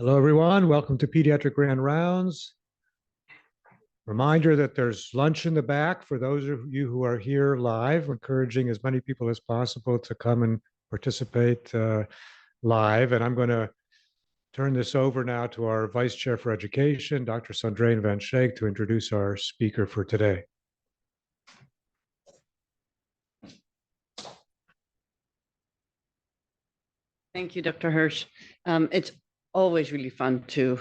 Hello, everyone. Welcome to Pediatric Grand Rounds. Reminder that there's lunch in the back for those of you who are here live, encouraging as many people as possible to come and participate live. And I'm going to turn this over now to our Vice Chair for Education, Dr. Sandrine Van Schaik, to introduce our speaker for today. Thank you, Dr. Hirsch. It's always really fun to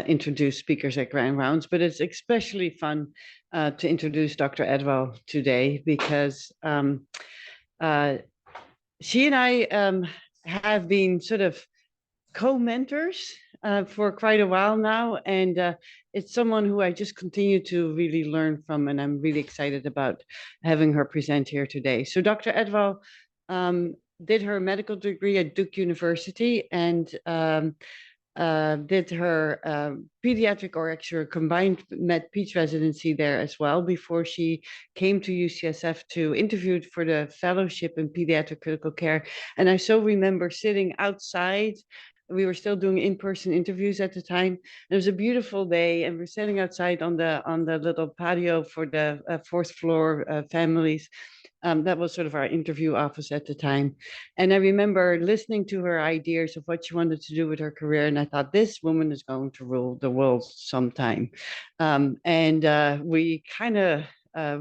introduce speakers at Grand Rounds, but it's especially fun to introduce Dr. Edwell today because she and I have been sort of co-mentors for quite a while now, and it's someone who I just continue to really learn from, and I'm really excited about having her present here today. So Dr. Edwell did her medical degree at Duke University and did her pediatric, or actually a combined med-peds residency there as well before she came to UCSF to interview for the fellowship in pediatric critical care. And I so remember sitting outside. We were still doing in-person interviews at the time. It was a beautiful day, and we're sitting outside on the little patio for the fourth floor families. That was sort of our interview office at the time. And I remember listening to her ideas of what she wanted to do with her career. And I thought, this woman is going to rule the world sometime. And we kind of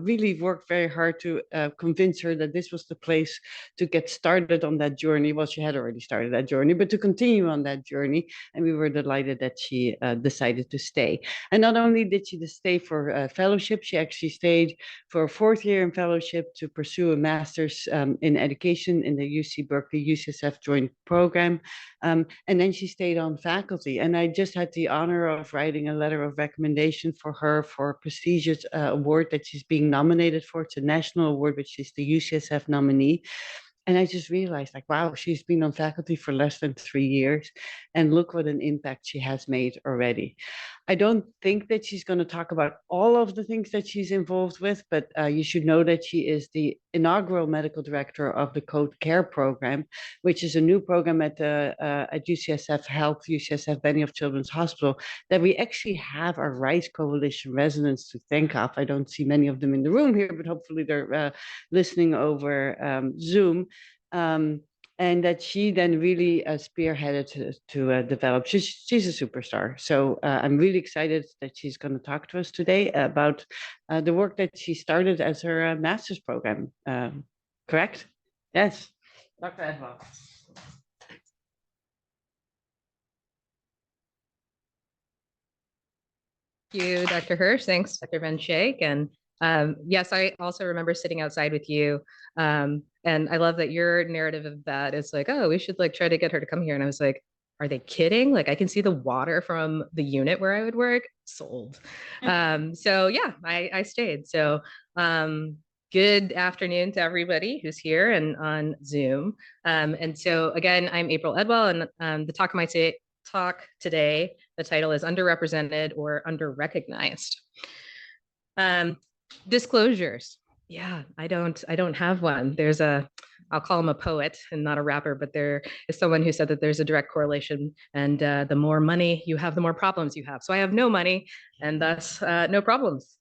really worked very hard to convince her that this was the place to get started on that journey. Well, she had already started that journey, but to continue on that journey. And we were delighted that she decided to stay. And not only did she stay for fellowship, she actually stayed for a fourth year in fellowship to pursue a master's in education in the UC Berkeley UCSF joint program. And then she stayed on faculty. And I just had the honor of writing a letter of recommendation for her for a prestigious award that she's being nominated for. It's a national award, which is the UCSF nominee. And I just realized, like, wow, she's been on faculty for less than 3 years. And look what an impact she has made already. I don't think that she's going to talk about all of the things that she's involved with, but you should know that she is the inaugural medical director of the Code Care program, which is a new program at UCSF Health, UCSF Benioff Children's Hospital, that we actually have our Rights Coalition residents to thank of. I don't see many of them in the room here, but hopefully they're listening over Zoom. And that she then really spearheaded to develop. She's a superstar. So I'm really excited that she's going to talk to us today about the work that she started as her master's program. Correct? Yes. Dr. Edwell. Thank you, Dr. Hirsch. Thanks, Dr. Van Schaik. And yes, I also remember sitting outside with you. And I love that your narrative of that is like, oh, we should like try to get her to come here. And I was like, are they kidding? Like, I can see the water from the unit where I would work. Sold. So yeah, I stayed. So good afternoon to everybody who's here and on Zoom. And so again, I'm April Edwell, and the talk of my talk today, the title is Underrepresented or Underrecognized. Disclosures. Yeah, I don't have one. There's I'll call him a poet and not a rapper, but there is someone who said that there's a direct correlation, and the more money you have, the more problems you have. So I have no money, and thus no problems.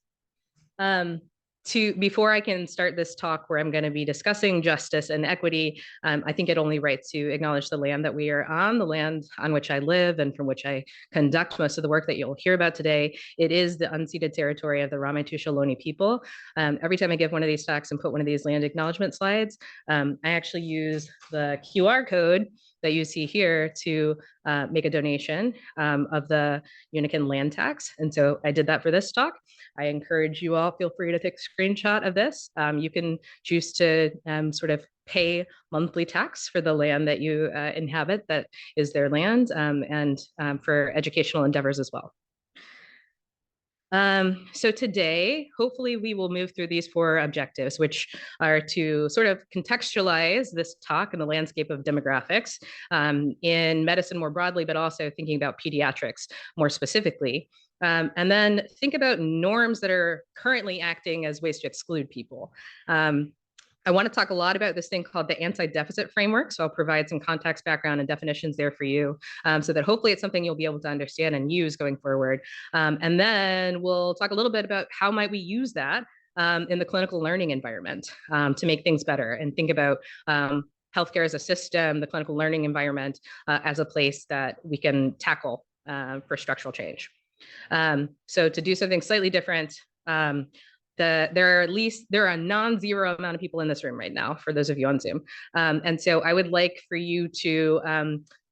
Before I can start this talk where I'm going to be discussing justice and equity, I think it only right to acknowledge the land that we are on, the land on which I live and from which I conduct most of the work that you'll hear about today. It is the unceded territory of the Ramaytush Ohlone people. Every time I give one of these talks and put one of these land acknowledgement slides, I actually use the QR code that you see here to make a donation of the Unican land tax. And so I did that for this talk. I encourage you all, feel free to take a screenshot of this. You can choose to sort of pay monthly tax for the land that you inhabit, that is their land, and for educational endeavors as well. So today, hopefully we will move through these 4 objectives, which are to sort of contextualize this talk in the landscape of demographics in medicine more broadly, but also thinking about pediatrics more specifically. And then think about norms that are currently acting as ways to exclude people. I want to talk a lot about this thing called the anti-deficit framework. So I'll provide some context, background, and definitions there for you, so that hopefully it's something you'll be able to understand and use going forward. And then we'll talk a little bit about how might we use that in the clinical learning environment to make things better, and think about healthcare as a system, the clinical learning environment as a place that we can tackle for structural change. So to do something slightly different, there are a non-zero amount of people in this room right now, for those of you on Zoom. And so I would like for you to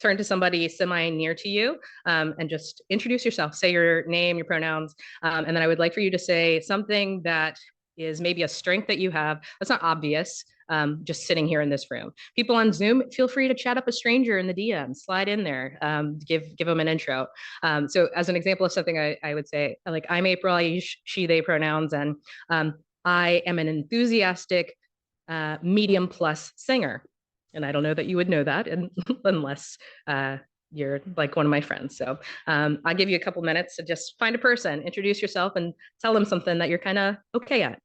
turn to somebody semi-near to you and just introduce yourself, say your name, your pronouns, and then I would like for you to say something that is maybe a strength that you have that's not obvious, just sitting here in this room. People on Zoom, feel free to chat up a stranger in the DM, slide in there, give them an intro. So as an example of something I would say, like, I'm April, I use she, they pronouns, and I am an enthusiastic medium plus singer. And I don't know that you would know that unless you're like one of my friends. So I'll give you a couple minutes to just find a person, introduce yourself, and tell them something that you're kind of okay at.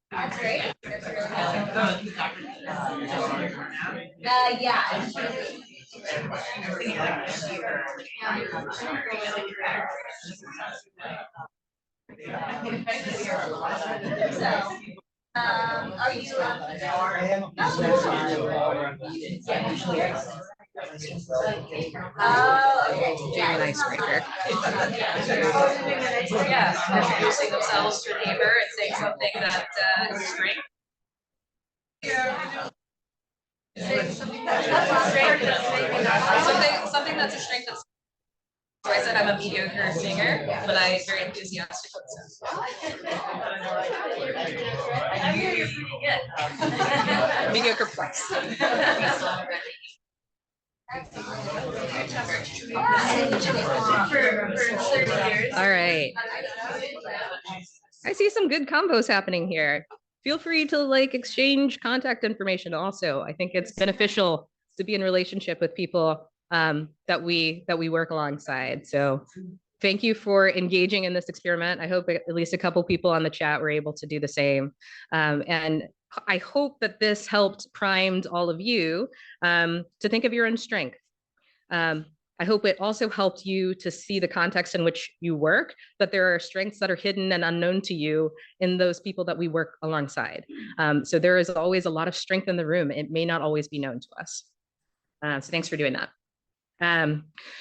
That's great. Yeah. Are you? Oh, okay. Doing an icebreaker. Yeah, introducing themselves to a neighbor and saying something that is a strength. Something that's a strength. Something that's a strength. That's. So I said I'm a mediocre singer, but I'm very enthusiastic. I hear you're pretty good. Mediocre plus. All right. I see some good combos happening here. Feel free to like exchange contact information also. I think it's beneficial to be in relationship with people that we work alongside. So thank you for engaging in this experiment. I hope at least a couple people on the chat were able to do the same. And I hope that this helped primed all of you to think of your own strength. I hope it also helped you to see the context in which you work, that there are strengths that are hidden and unknown to you in those people that we work alongside. So there is always a lot of strength in the room. It may not always be known to us. So thanks for doing that.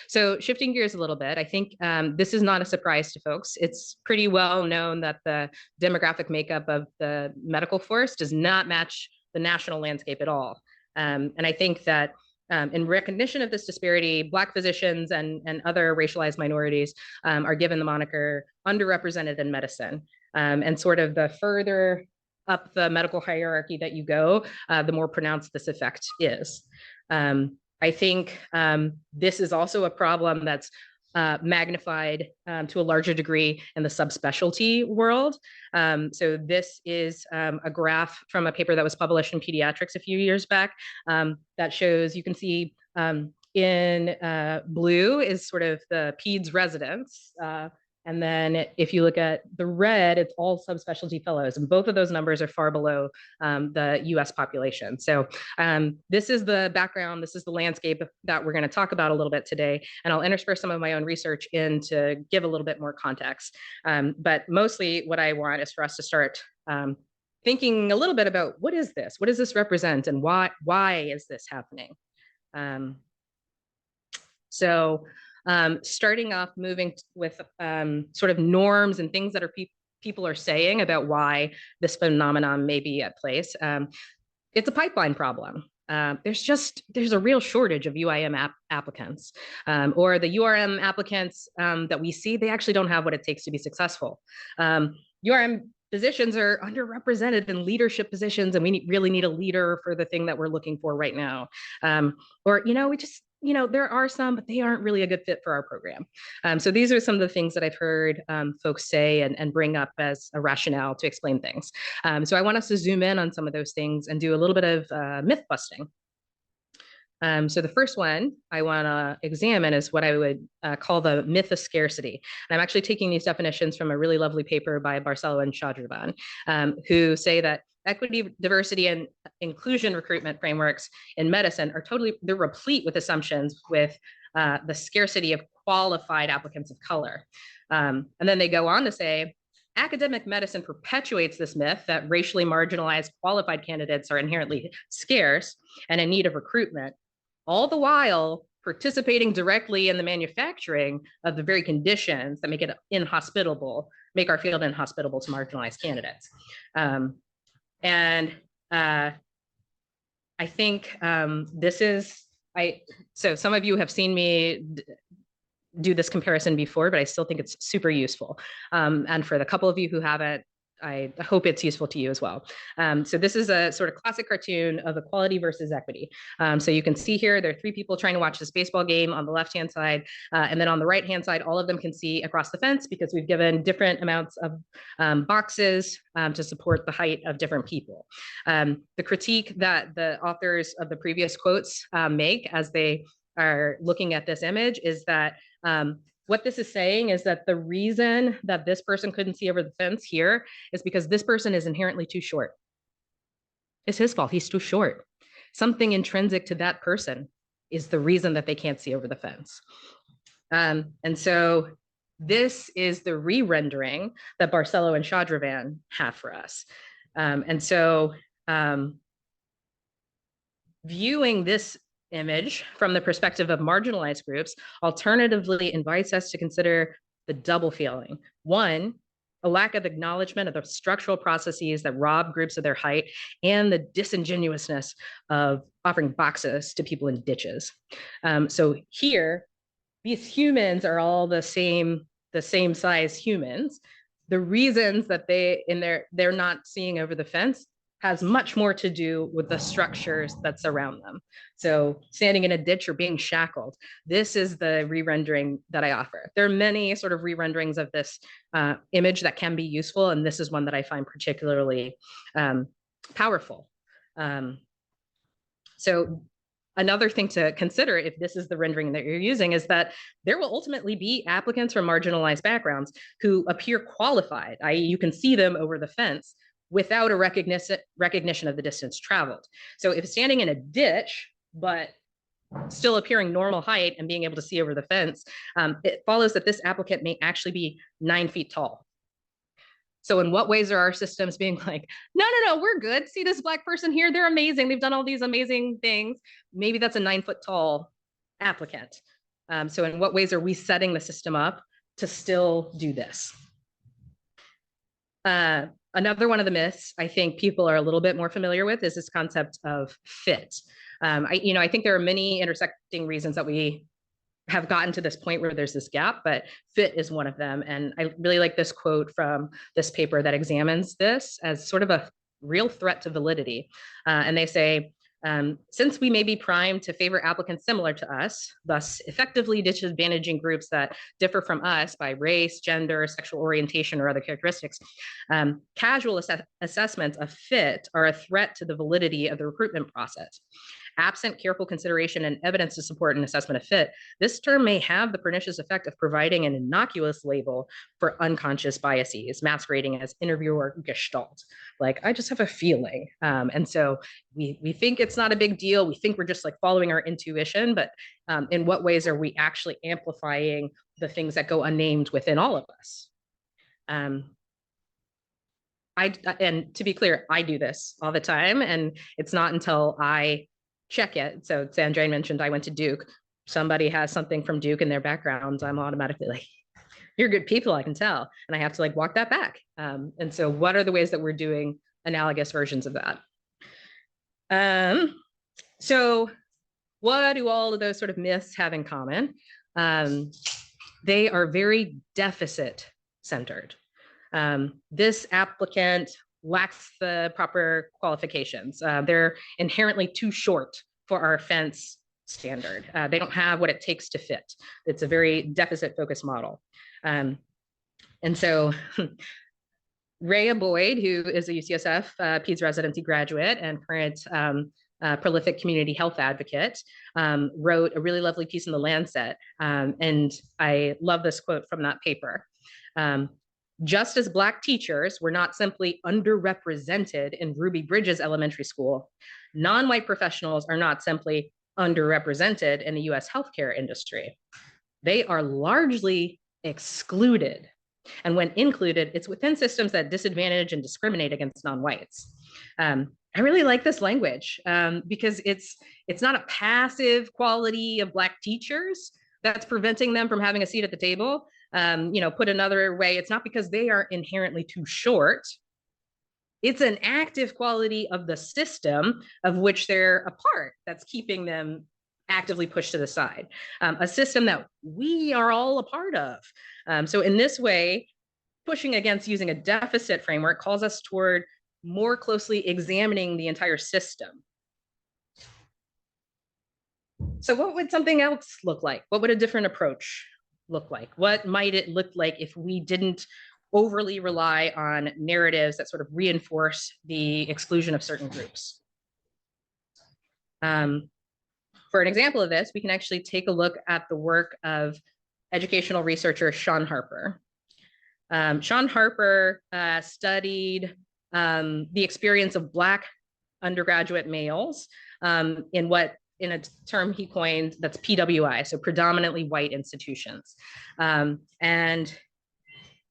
So shifting gears a little bit, I think this is not a surprise to folks. It's pretty well known that the demographic makeup of the medical force does not match the national landscape at all. And I think that in recognition of this disparity, Black physicians and other racialized minorities are given the moniker underrepresented in medicine. And sort of the further up the medical hierarchy that you go, the more pronounced this effect is. I think this is also a problem that's magnified to a larger degree in the subspecialty world. So this is a graph from a paper that was published in Pediatrics a few years back that shows, you can see in blue is sort of the peds residents. And then if you look at the red, it's all subspecialty fellows. And both of those numbers are far below the US population. So this is the background, this is the landscape that we're gonna talk about a little bit today. And I'll intersperse some of my own research in to give a little bit more context. But mostly what I want is for us to start thinking a little bit about what is this? What does this represent? And why is this happening? Starting off, moving with sort of norms and things that are people are saying about why this phenomenon may be at place. It's a pipeline problem. there's a real shortage of UIM applicants, or the URM applicants that we see, they actually don't have what it takes to be successful. URM positions are underrepresented in leadership positions, and we really need a leader for the thing that we're looking for right now. Or, we just, there are some, but they aren't really a good fit for our program. So these are some of the things that I've heard folks say and bring up as a rationale to explain things. So I want us to zoom in on some of those things and do a little bit of myth busting. So the first one I want to examine is what I would call the myth of scarcity. And I'm actually taking these definitions from a really lovely paper by Barcelo and Shadrivan, who say that equity, diversity, and inclusion recruitment frameworks in medicine are they're replete with assumptions with the scarcity of qualified applicants of color. And then they go on to say, academic medicine perpetuates this myth that racially marginalized qualified candidates are inherently scarce and in need of recruitment, all the while participating directly in the manufacturing of the very conditions that make it inhospitable, make our field inhospitable to marginalized candidates. I think so some of you have seen me do this comparison before, but I still think it's super useful. And for the couple of you who haven't, I hope it's useful to you as well. So this is a sort of classic cartoon of equality versus equity. So you can see here, there are three people trying to watch this baseball game on the left-hand side. And then on the right-hand side, all of them can see across the fence because we've given different amounts of boxes to support the height of different people. The critique that the authors of the previous quotes make as they are looking at this image is that what this is saying is that the reason that this person couldn't see over the fence here is because this person is inherently too short. It's his fault, he's too short. Something intrinsic to that person is the reason that they can't see over the fence. And so this is the re-rendering that Barcelo and Shadrivan have for us. And so viewing this image from the perspective of marginalized groups alternatively invites us to consider the double feeling. One, a lack of acknowledgement of the structural processes that rob groups of their height and the disingenuousness of offering boxes to people in ditches. So here, these humans are all the same size humans. The reasons that they're not seeing over the fence has much more to do with the structures that surround them. So standing in a ditch or being shackled, this is the re-rendering that I offer. There are many sort of re-renderings of this image that can be useful, and this is one that I find particularly powerful. So another thing to consider if this is the rendering that you're using is that there will ultimately be applicants from marginalized backgrounds who appear qualified, i.e. you can see them over the fence, without a recognition of the distance traveled. So if standing in a ditch, but still appearing normal height and being able to see over the fence, it follows that this applicant may actually be 9 feet tall. So in what ways are our systems being like, no, we're good. See this Black person here? They're amazing. They've done all these amazing things. Maybe that's a 9 foot tall applicant. So in what ways are we setting the system up to still do this? Another one of the myths I think people are a little bit more familiar with is this concept of fit. I think there are many intersecting reasons that we have gotten to this point where there's this gap, but fit is one of them. And I really like this quote from this paper that examines this as sort of a real threat to validity. And they say, since we may be primed to favor applicants similar to us, thus effectively disadvantaging groups that differ from us by race, gender, sexual orientation, or other characteristics, casual assessments of fit are a threat to the validity of the recruitment process. Absent careful consideration and evidence to support an assessment of fit, this term may have the pernicious effect of providing an innocuous label for unconscious biases, masquerading as interviewer gestalt. Like, I just have a feeling. And so we think it's not a big deal. We think we're just like following our intuition, but in what ways are we actually amplifying the things that go unnamed within all of us? And to be clear, I do this all the time, and it's not until I check it. So Sandrine mentioned I went to Duke. Somebody has something from Duke in their background, I'm automatically like, you're good people, I can tell. And I have to like walk that back. And so what are the ways that we're doing analogous versions of that? So what do all of those sort of myths have in common? They are very deficit centered. This applicant lacks the proper qualifications. They're inherently too short for our fence standard. They don't have what it takes to fit. It's a very deficit focused model. And so Rhea Boyd, who is a UCSF PEDS residency graduate and current prolific community health advocate, wrote a really lovely piece in the Lancet. And I love this quote from that paper. Just as Black teachers were not simply underrepresented in Ruby Bridges Elementary School, non-white professionals are not simply underrepresented in the US healthcare industry. They are largely excluded. And when included, it's within systems that disadvantage and discriminate against non-whites. I really like this language because it's not a passive quality of Black teachers that's preventing them from having a seat at the table. Put another way, it's not because they are inherently too short. It's an active quality of the system of which they're a part that's keeping them actively pushed to the side, a system that we are all a part of. So in this way, pushing against using a deficit framework calls us toward more closely examining the entire system. So what would something else look like? What would a different approach look like? What might it look like if we didn't overly rely on narratives that sort of reinforce the exclusion of certain groups? For an example of this, we can actually take a look at the work of educational researcher Sean Harper. Sean Harper studied the experience of Black undergraduate males in a term he coined, that's PWI, so predominantly white institutions. And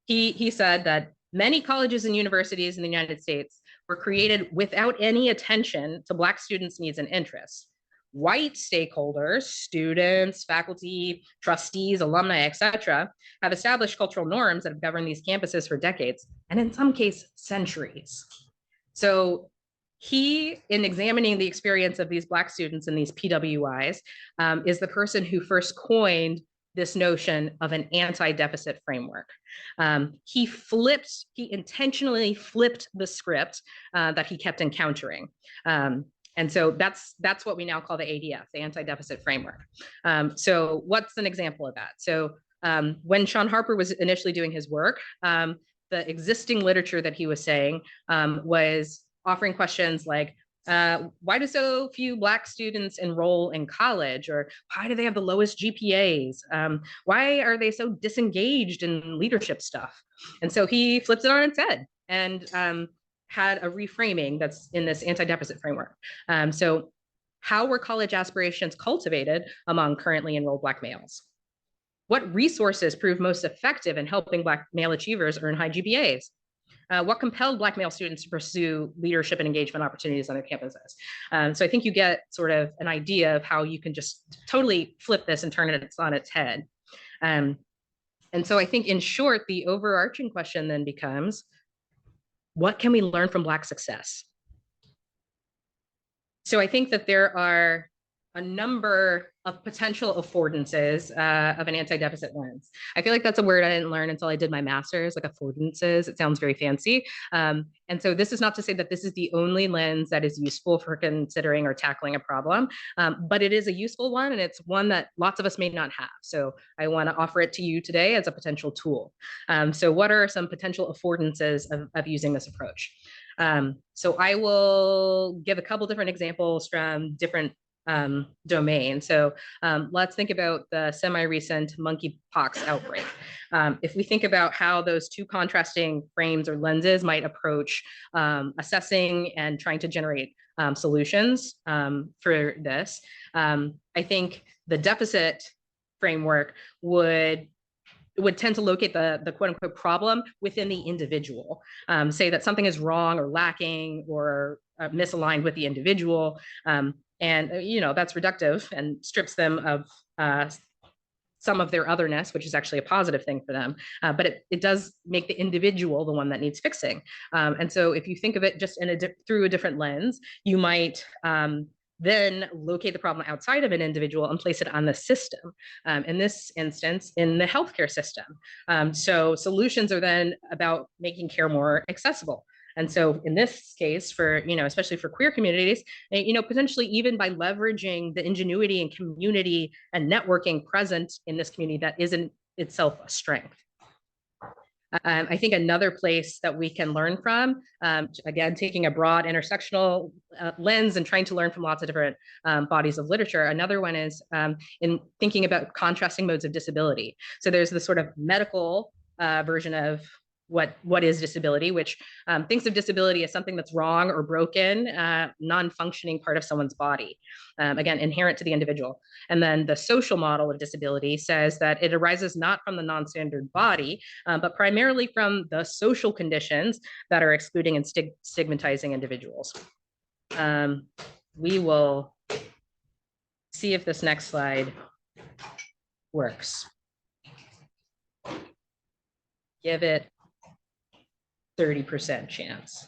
he said that many colleges and universities in the United States were created without any attention to Black students' needs and interests. White stakeholders, students, faculty, trustees, alumni, et cetera, have established cultural norms that have governed these campuses for decades, and in some cases, centuries. So he, in examining the experience of these Black students and these PWIs, is the person who first coined this notion of an anti-deficit framework. He intentionally flipped the script that he kept encountering. And so that's what we now call the ADF, the anti-deficit framework. So what's an example of that? So when Sean Harper was initially doing his work, the existing literature that he was saying was offering questions like, why do so few Black students enroll in college? Or why do they have the lowest GPAs? Why are they so disengaged in leadership stuff? And so he flipped it on its head and had a reframing that's in this anti-deficit framework. So how were college aspirations cultivated among currently enrolled Black males? What resources proved most effective in helping Black male achievers earn high GPAs? What compelled Black male students to pursue leadership and engagement opportunities on their campuses? So I think you get sort of an idea of how you can just totally flip this and turn it on its head. And so I think in short, the overarching question then becomes, what can we learn from Black success? So I think that there are a number of potential affordances of an anti-deficit lens. I feel like that's a word I didn't learn until I did my master's, like affordances. It sounds very fancy. And so this is not to say that this is the only lens that is useful for considering or tackling a problem, but it is a useful one, and it's one that lots of us may not have. So I want to offer it to you today as a potential tool. So what are some potential affordances of using this approach? So I will give a couple different examples from different domain. So let's think about the semi-recent monkeypox outbreak. If we think about how those two contrasting frames or lenses might approach assessing and trying to generate solutions for this, I think the deficit framework would tend to locate the quote unquote problem within the individual, say that something is wrong or lacking or misaligned with the individual. And that's reductive and strips them of some of their otherness, which is actually a positive thing for them. But it does make the individual the one that needs fixing. And so if you think of it just through a different lens, you might then locate the problem outside of an individual and place it on the system. In this instance, in the healthcare system. So solutions are then about making care more accessible. And so in this case, for, especially for queer communities, potentially even by leveraging the ingenuity and community and networking present in this community that isn't itself a strength. I think another place that we can learn from, again, taking a broad intersectional lens and trying to learn from lots of different bodies of literature. Another one is in thinking about contrasting modes of disability. So there's the sort of medical version of what is disability, which thinks of disability as something that's wrong or broken, non-functioning part of someone's body, again, inherent to the individual. And then the social model of disability says that it arises not from the non-standard body, but primarily from the social conditions that are excluding and stigmatizing individuals. We will see if this next slide works. Give it 30% chance.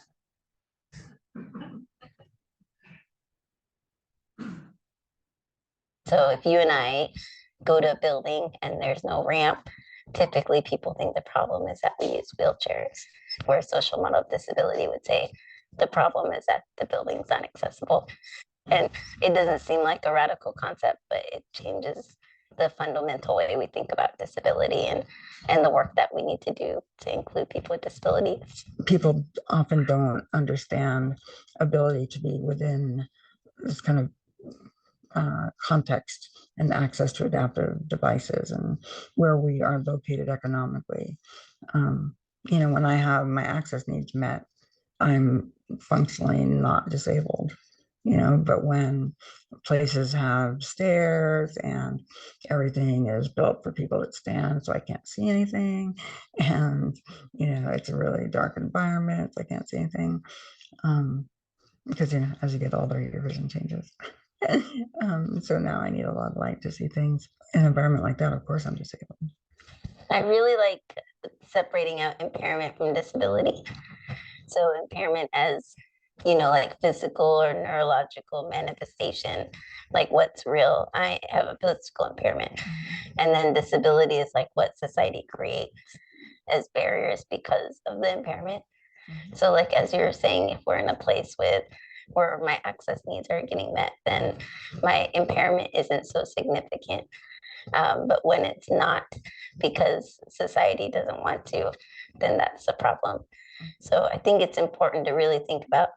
So if you and I go to a building and there's no ramp, typically people think the problem is that we use wheelchairs, where a social model of disability would say the problem is that the building's not accessible. And it doesn't seem like a radical concept, but it changes the fundamental way we think about disability and the work that we need to do to include people with disabilities. People often don't understand ability to be within this kind of context and access to adaptive devices and where we are located economically. When I have my access needs met, I'm functionally not disabled. But when places have stairs and everything is built for people that stand, so I can't see anything, and it's a really dark environment, so I can't see anything, because as you get older, your vision changes. So now I need a lot of light to see things. In an environment like that, of course, I'm disabled. I really like separating out impairment from disability. So impairment as like physical or neurological manifestation, like what's real. I have a physical impairment. And then disability is like what society creates as barriers because of the impairment. So like, as you were saying, if we're in a place where my access needs are getting met, then my impairment isn't so significant. But when it's not because society doesn't want to, then that's a problem. So I think it's important to really think about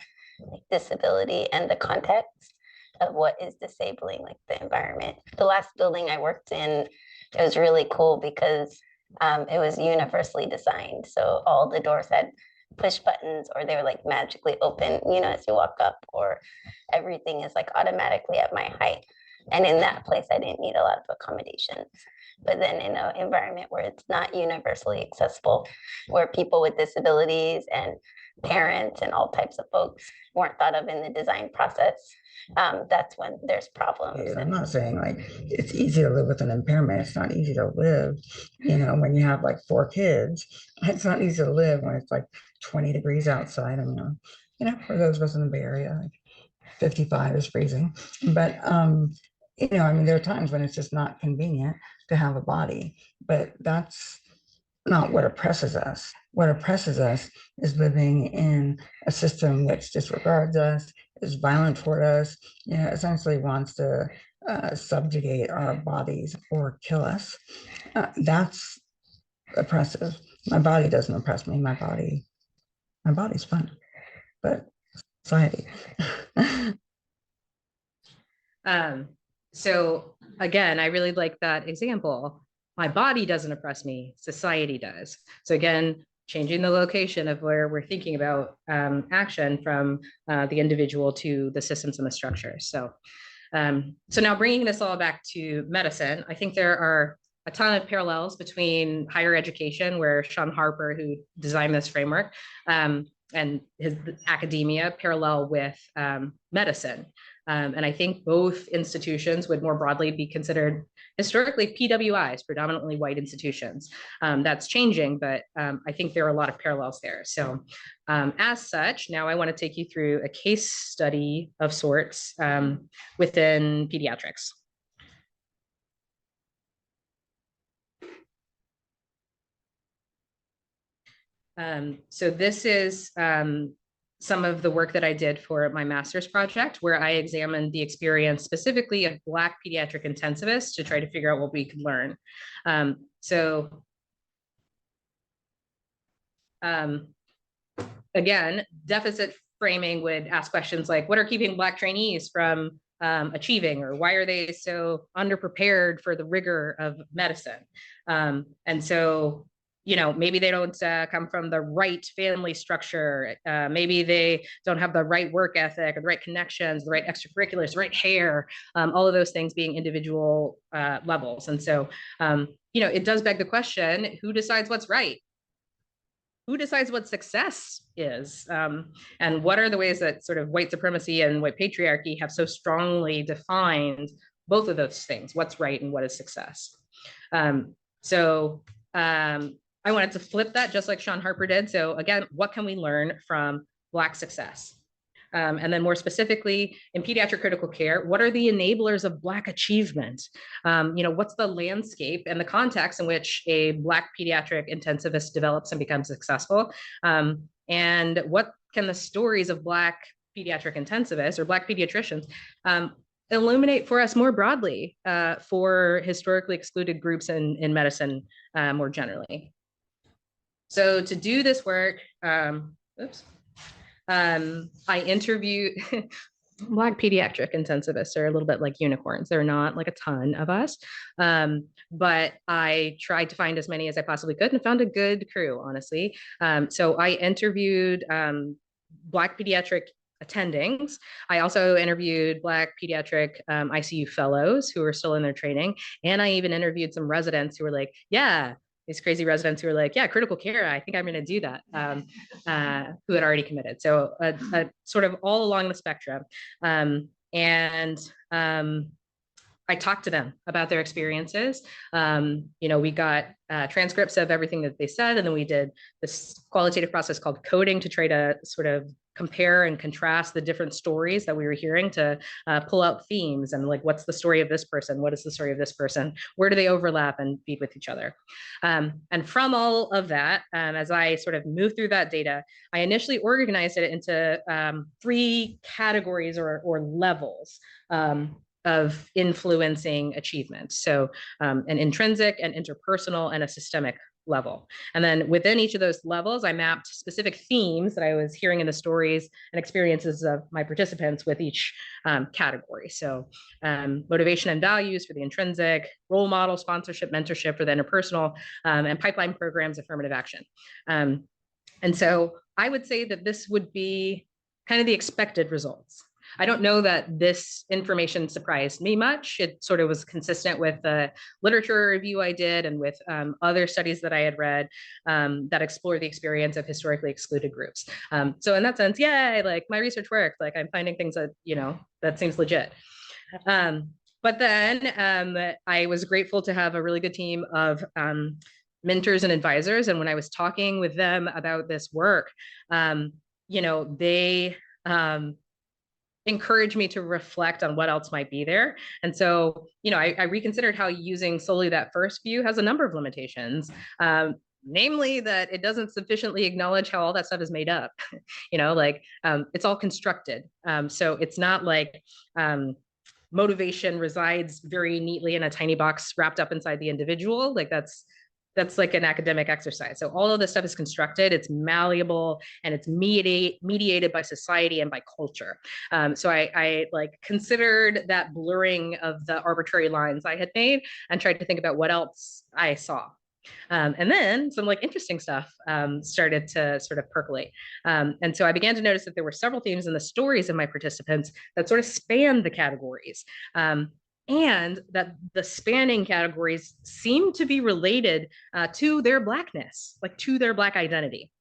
disability and the context of what is disabling, like the environment. The last building I worked in, it was really cool because it was universally designed. So all the doors had push buttons, or they were like magically open, as you walk up, or everything is like automatically at my height. And in that place, I didn't need a lot of accommodations. But then in an environment where it's not universally accessible, where people with disabilities and parents and all types of folks weren't thought of in the design process, that's when there's problems. I'm not saying like it's easy to live with an impairment. It's not easy to live, when you have like 4 kids. It's not easy to live when it's like 20 degrees outside. I mean, for those of us in the Bay Area, like 55 is freezing. But there are times when it's just not convenient to have a body, but that's not what oppresses us. What oppresses us is living in a system which disregards us, is violent toward us, essentially wants to subjugate our bodies or kill us. That's oppressive. My body doesn't oppress me. My body's fun, but society. So again, I really like that example. My body doesn't oppress me, society does. So again, changing the location of where we're thinking about action from the individual to the systems and the structures. So now bringing this all back to medicine, I think there are a ton of parallels between higher education, where Sean Harper, who designed this framework, and his academia, parallel with medicine. And I think both institutions would more broadly be considered historically PWIs, predominantly white institutions. That's changing, but I think there are a lot of parallels there. So as such, now I want to take you through a case study of sorts within pediatrics. So this is some of the work that I did for my master's project, where I examined the experience specifically of Black pediatric intensivists to try to figure out what we could learn. Again, deficit framing would ask questions like, what are keeping Black trainees from achieving, or why are they so underprepared for the rigor of medicine? And so, you know, maybe they don't come from the right family structure. Maybe they don't have the right work ethic or the right connections, the right extracurriculars, the right hair, all of those things being individual levels. And so, you know, it does beg the question, who decides what's right? Who decides what success is? And what are the ways that sort of white supremacy and white patriarchy have so strongly defined both of those things, what's right and what is success? I wanted to flip that just like Sean Harper did. So again, what can we learn from Black success? And then more specifically in pediatric critical care, what are the enablers of Black achievement? You know, what's the landscape and the context in which a Black pediatric intensivist develops and becomes successful? And what can the stories of Black pediatric intensivists or Black pediatricians illuminate for us more broadly for historically excluded groups in medicine more generally? So to do this work, I interviewed Black pediatric intensivists are a little bit like unicorns. They're not like a ton of us, but I tried to find as many as I possibly could and found a good crew, honestly. So I interviewed Black pediatric attendings. I also interviewed Black pediatric ICU fellows who are still in their training. And I even interviewed some residents who were like, yeah, these crazy residents who were like, yeah, critical care, I think I'm going to do that, who had already committed. So sort of all along the spectrum. I talked to them about their experiences. You know, we got transcripts of everything that they said, and then we did this qualitative process called coding to try to sort of compare and contrast the different stories that we were hearing to pull out themes and like, what's the story of this person? What is the story of this person? Where do they overlap and feed with each other? And from all of that, as I sort of moved through that data, I initially organized it into 3 categories or levels of influencing achievement. So an intrinsic, an interpersonal, and a systemic level. And then within each of those levels, I mapped specific themes that I was hearing in the stories and experiences of my participants with each category. So motivation and values for the intrinsic, role model, sponsorship, mentorship for the interpersonal, and pipeline programs, affirmative action. And so I would say that this would be kind of the expected results. I don't know that this information surprised me much. It sort of was consistent with the literature review I did and with other studies that I had read that explore the experience of historically excluded groups. So in that sense, yeah, like my research worked. Like I'm finding things that, you know, that seems legit. But then I was grateful to have a really good team of mentors and advisors. And when I was talking with them about this work, you know, they encouraged me to reflect on what else might be there. And so, you know, I reconsidered how using solely that first view has a number of limitations. Namely that it doesn't sufficiently acknowledge how all that stuff is made up. You know, like it's all constructed. So it's not like motivation resides very neatly in a tiny box wrapped up inside the individual. Like that's like an academic exercise. So all of this stuff is constructed, it's malleable, and it's mediated by society and by culture. So I like considered that blurring of the arbitrary lines I had made and tried to think about what else I saw. And then some like interesting stuff started to sort of percolate. And so I began to notice that there were several themes in the stories of my participants that sort of spanned the categories. And that the spanning categories seem to be related to their Blackness, like to their Black identity.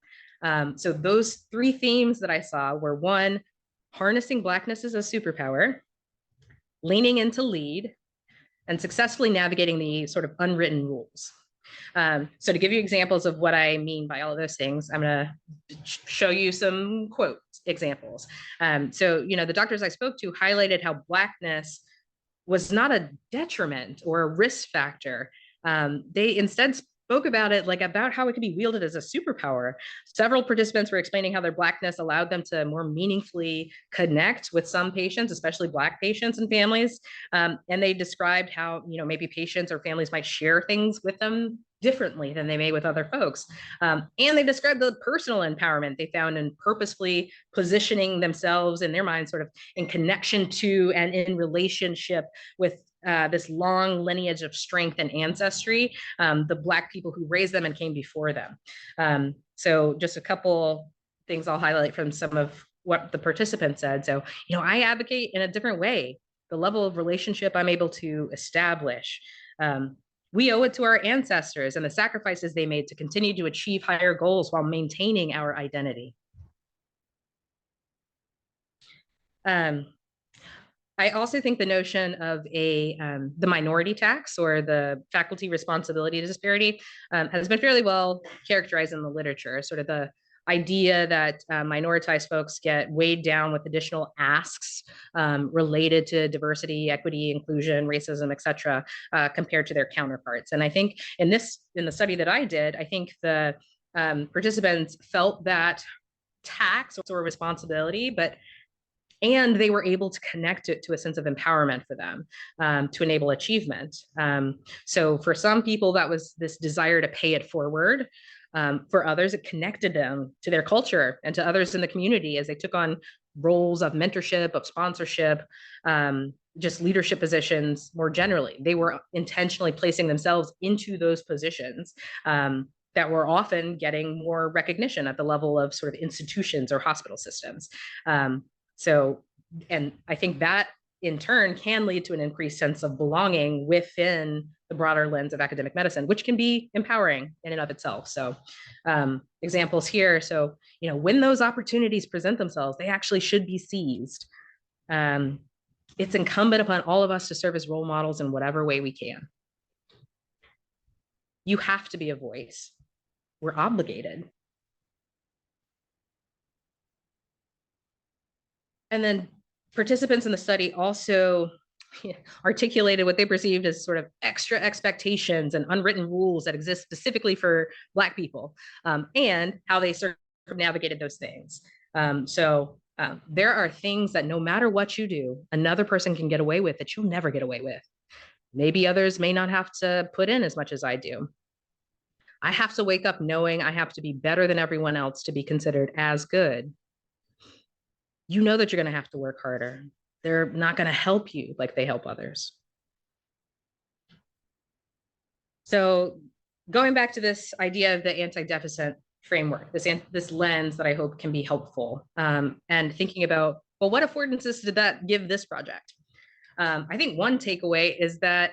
So those 3 themes that I saw were 1, harnessing Blackness as a superpower, leaning into lead, and successfully navigating the sort of unwritten rules. So to give you examples of what I mean by all of those things, I'm going to show you some quote examples. So, the doctors I spoke to highlighted how Blackness was not a detriment or a risk factor. They instead spoke about it about how it could be wielded as a superpower. Several participants were explaining how their Blackness allowed them to more meaningfully connect with some patients, especially Black patients and families. And they described how, maybe patients or families might share things with them differently than they may with other folks. And they described the personal empowerment they found in purposefully positioning themselves in their mind sort of in connection to and in relationship with this long lineage of strength and ancestry, the Black people who raised them and came before them. So just a couple things I'll highlight from some of what the participants said. So, I advocate in a different way, the level of relationship I'm able to establish. We owe it to our ancestors and the sacrifices they made to continue to achieve higher goals while maintaining our identity. I also think the notion of the minority tax or the faculty responsibility disparity has been fairly well characterized in the literature, sort of the idea that minoritized folks get weighed down with additional asks related to diversity, equity, inclusion, racism, et cetera, compared to their counterparts. And I think in the study that I did, I think the participants felt that tax or responsibility, and they were able to connect it to a sense of empowerment for them to enable achievement. So for some people, that was this desire to pay it forward. For others, it connected them to their culture and to others in the community as they took on roles of mentorship, of sponsorship, just leadership positions more generally. They were intentionally placing themselves into those positions that were often getting more recognition at the level of sort of institutions or hospital systems. And I think that in turn can lead to an increased sense of belonging within the broader lens of academic medicine, which can be empowering in and of itself. So examples here. So, when those opportunities present themselves, they actually should be seized. It's incumbent upon all of us to serve as role models in whatever way we can. You have to be a voice. We're obligated. And then participants in the study also articulated what they perceived as sort of extra expectations and unwritten rules that exist specifically for Black people, and how they circumnavigated those things. There are things that no matter what you do, another person can get away with that you'll never get away with. Maybe others may not have to put in as much as I do. I have to wake up knowing I have to be better than everyone else to be considered as good. You know that you're going to have to work harder. They're not going to help you like they help others. So going back to this idea of the anti-deficit framework, this lens that I hope can be helpful, and thinking about, well, what affordances did that give this project? I think one takeaway is that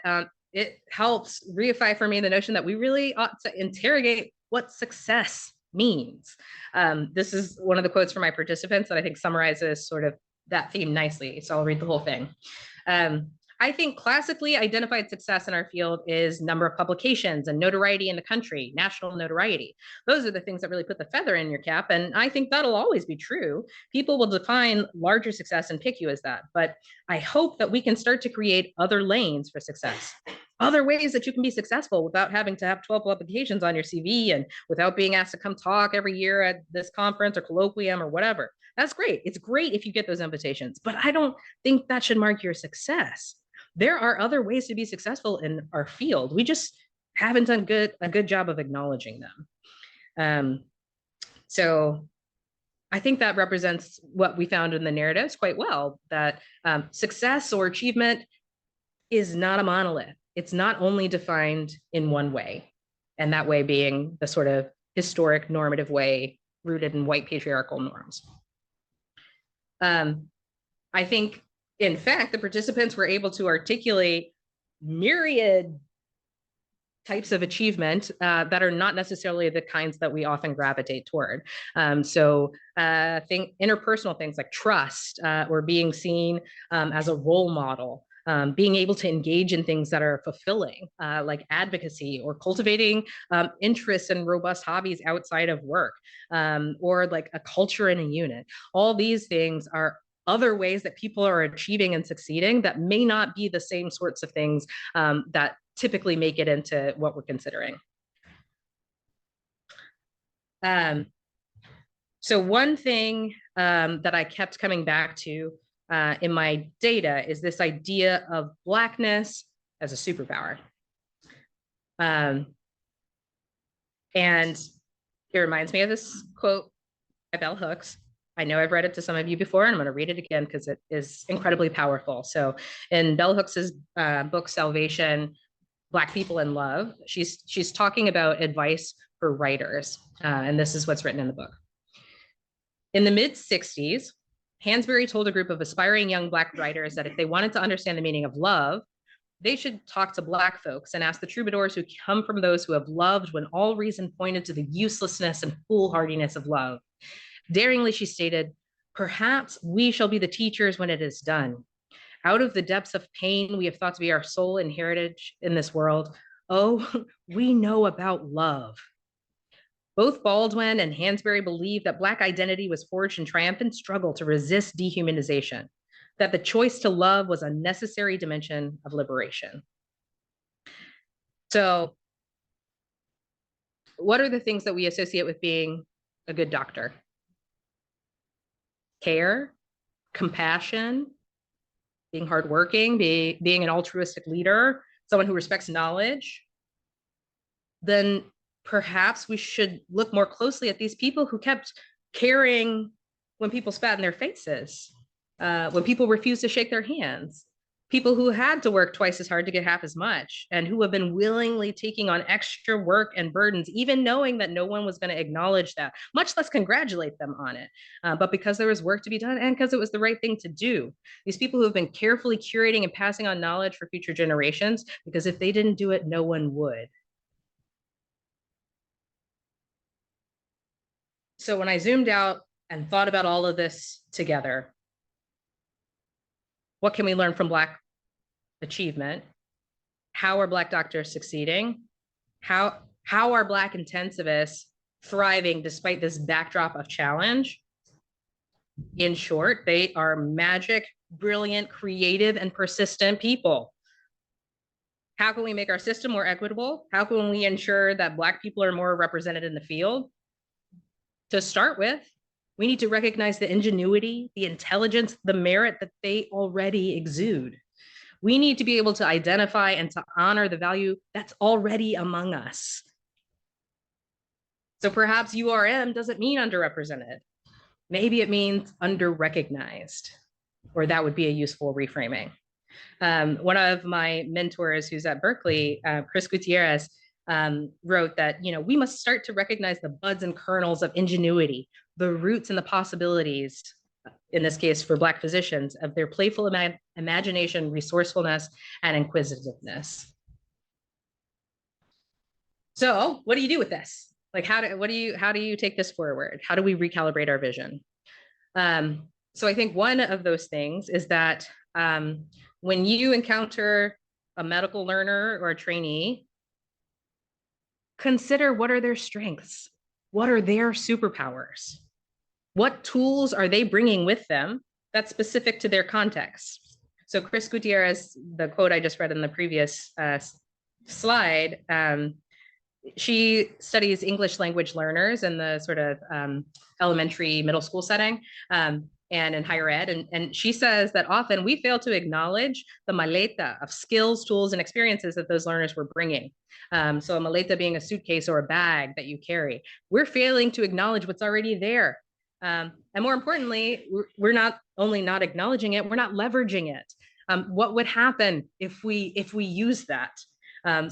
it helps reify for me the notion that we really ought to interrogate what success means. This is one of the quotes from my participants that I think summarizes sort of that theme nicely. So I'll read the whole thing. I think classically identified success in our field is number of publications and notoriety in the country, national notoriety. Those are the things that really put the feather in your cap. And I think that'll always be true. People will define larger success and pick you as that. But I hope that we can start to create other lanes for success, other ways that you can be successful without having to have 12 publications on your CV and without being asked to come talk every year at this conference or colloquium or whatever. That's great. It's great if you get those invitations, but I don't think that should mark your success. There are other ways to be successful in our field. We just haven't done a good job of acknowledging them. So I think that represents what we found in the narratives quite well, that success or achievement is not a monolith. It's not only defined in one way, and that way being the sort of historic normative way rooted in white patriarchal norms. I think, in fact, the participants were able to articulate myriad types of achievement that are not necessarily the kinds that we often gravitate toward. Interpersonal things like trust or being seen as a role model, being able to engage in things that are fulfilling, like advocacy, or cultivating interests and robust hobbies outside of work, or like a culture in a unit. All these things are other ways that people are achieving and succeeding that may not be the same sorts of things that typically make it into what we're considering. So one thing that I kept coming back to in my data is this idea of Blackness as a superpower. And it reminds me of this quote by Bell Hooks. I know I've read it to some of you before, and I'm going to read it again because it is incredibly powerful. So in Bell Hooks's book, Salvation, Black People in Love, she's talking about advice for writers. And this is what's written in the book. In the mid-60s, Hansberry told a group of aspiring young Black writers that if they wanted to understand the meaning of love, they should talk to Black folks and ask the troubadours who come from those who have loved when all reason pointed to the uselessness and foolhardiness of love. Daringly, she stated, "Perhaps we shall be the teachers when it is done. Out of the depths of pain we have thought to be our sole inheritance in this world, oh, we know about love." Both Baldwin and Hansberry believed that Black identity was forged in triumphant struggle to resist dehumanization, that the choice to love was a necessary dimension of liberation. So, what are the things that we associate with being a good doctor? Care, compassion, being hardworking, being an altruistic leader, someone who respects knowledge. Then perhaps we should look more closely at these people who kept caring when people spat in their faces, when people refused to shake their hands, people who had to work twice as hard to get half as much, and who have been willingly taking on extra work and burdens, even knowing that no one was going to acknowledge that, much less congratulate them on it. But because there was work to be done and because it was the right thing to do. These people who have been carefully curating and passing on knowledge for future generations, because if they didn't do it, no one would. So when I zoomed out and thought about all of this together, what can we learn from Black achievement? How are Black doctors succeeding? How are Black intensivists thriving despite this backdrop of challenge? In short, they are magic, brilliant, creative, and persistent people. How can we make our system more equitable? How can we ensure that Black people are more represented in the field? To start with, we need to recognize the ingenuity, the intelligence, the merit that they already exude. We need to be able to identify and to honor the value that's already among us. So perhaps URM doesn't mean underrepresented. Maybe it means underrecognized, or that would be a useful reframing. One of my mentors who's at Berkeley, Chris Gutierrez, wrote that, we must start to recognize the buds and kernels of ingenuity, the roots and the possibilities, in this case for Black physicians, of their playful imagination, resourcefulness, and inquisitiveness. So what do you do with this? Like, how do you take this forward? How do we recalibrate our vision? So I think one of those things is that when you encounter a medical learner or a trainee, consider what are their strengths? What are their superpowers? What tools are they bringing with them that's specific to their context? So Chris Gutierrez, the quote I just read in the previous slide, she studies English language learners in the sort of elementary, middle school setting and in higher ed. And she says that often we fail to acknowledge the maleta of skills, tools, and experiences that those learners were bringing. So a maleta being a suitcase or a bag that you carry. We're failing to acknowledge what's already there. And more importantly, we're not only not acknowledging it, we're not leveraging it. What would happen if we use that?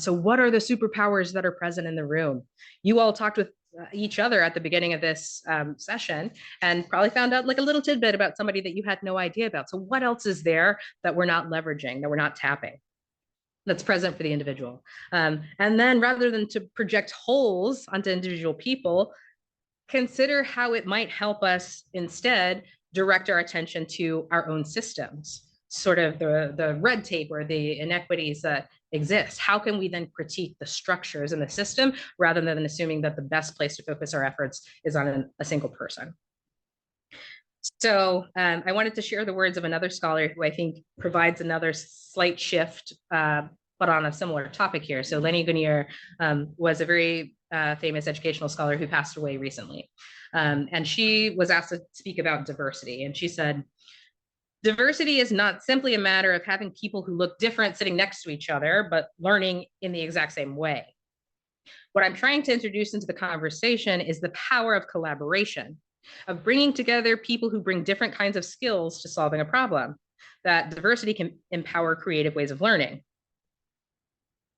So what are the superpowers that are present in the room? You all talked with each other at the beginning of this session and probably found out like a little tidbit about somebody that you had no idea about. So what else is there that we're not leveraging, that we're not tapping, that's present for the individual? And then rather than to project holes onto individual people, consider how it might help us instead direct our attention to our own systems. sort of the red tape or the inequities that exist? How can we then critique the structures in the system rather than assuming that the best place to focus our efforts is on a single person? So I wanted to share the words of another scholar who I think provides another slight shift, but on a similar topic here. So Lenny Gunier was a very famous educational scholar who passed away recently. And she was asked to speak about diversity. And she said, diversity is not simply a matter of having people who look different sitting next to each other, but learning in the exact same way. What I'm trying to introduce into the conversation is the power of collaboration, of bringing together people who bring different kinds of skills to solving a problem. That diversity can empower creative ways of learning.